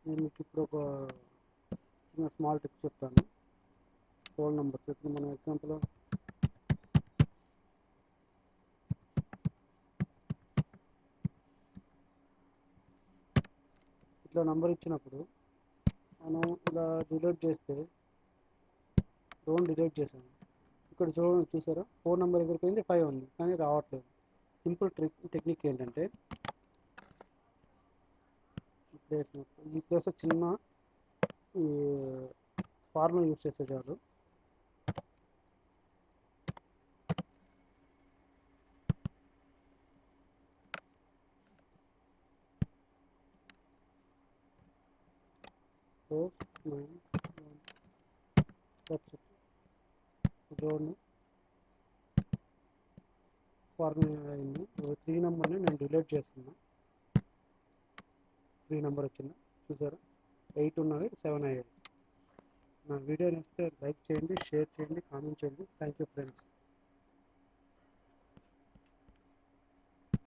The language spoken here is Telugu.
నేను మీకు ఇప్పుడు ఒక చిన్న స్మాల్ టిప్ చెప్తాను. ఫోన్ నెంబర్స్ ఇప్పుడు మనం ఎగ్జాంపుల్ ఇట్లా నంబర్ ఇచ్చినప్పుడు మనం ఇలా డిలీట్ చేస్తే డిలీట్ చేశాను. ఇక్కడ చూసారా, ఫోన్ నెంబర్ ఎగిరిపోయింది, 5 ఉంది కానీ రావట్లేదు. సింపుల్ టెక్నిక్ ఏంటంటే ఈ ప్లేస్లో చిన్న ఈ ఫార్ములా యూస్ చేసే చాలు. రోడ్ని ఫార్ములా అయింది. 3 నెంబర్ని నేను డిలీట్ చేస్తున్నా. 3 నెంబర్ వచ్చింది చూసారా, 8 ఉన్నది 7 అయ్యాయి. నా వీడియో నచ్చితే లైక్ చేయండి, షేర్ చేయండి, కామెంట్ చేయండి. Thank you friends.